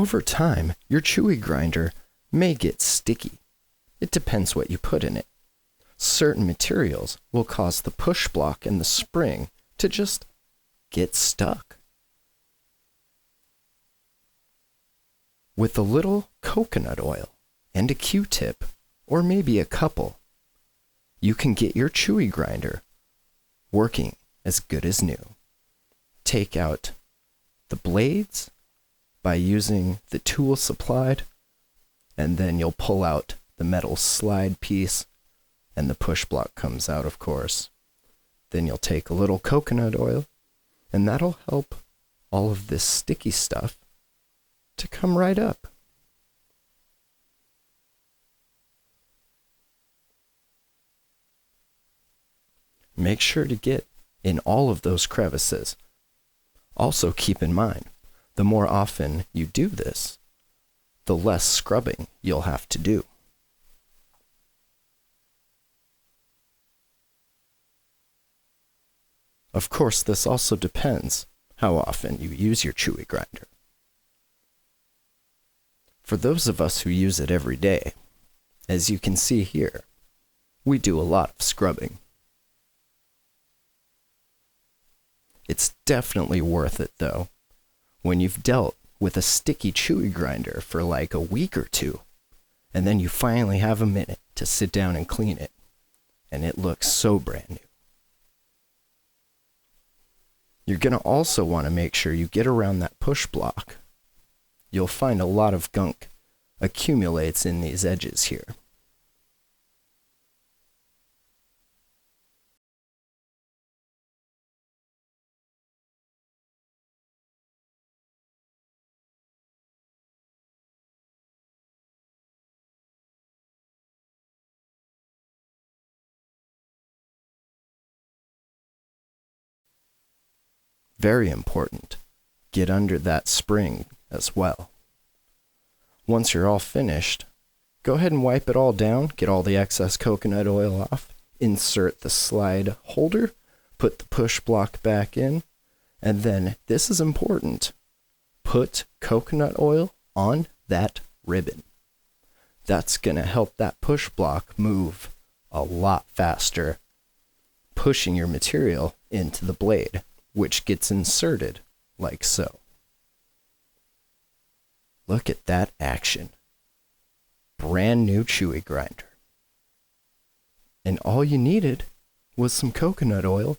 Over time, your Chewy Grinder may get sticky. It depends what you put in it. Certain materials will cause the push block and the spring to just get stuck. With a little coconut oil and a Q-tip, or maybe a couple, you can get your Chewy Grinder working as good as new. Take out the blades by using the tool supplied, and then you'll pull out the metal slide piece, and the push block comes out, of course. Then you'll take a little coconut oil, and that'll help all of this sticky stuff to come right up. Make sure to get in all of those crevices. Also keep in mind, the more often you do this, the less scrubbing you'll have to do. Of course, this also depends how often you use your Chewy Grinder. For those of us who use it every day, as you can see here, we do a lot of scrubbing. It's definitely worth it, though, when you've dealt with a sticky Chewy Grinder for like a week or two, and then you finally have a minute to sit down and clean it, and it looks so brand new. You're going to also want to make sure you get around that push block. You'll find a lot of gunk accumulates in these edges here. Very important, get under that spring as well. Once you're all finished, go ahead and wipe it all down, get all the excess coconut oil off, insert the slide holder, put the push block back in, and then, this is important, put coconut oil on that ribbon. That's going to help that push block move a lot faster, pushing your material into the blade, which gets inserted like so. Look at that action. Brand new Chewy Grinder. And all you needed was some coconut oil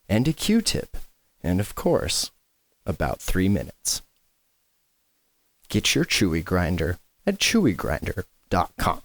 and a Q-tip, and of course, about 3 minutes. Get your Chewy Grinder at chewygrinder.com.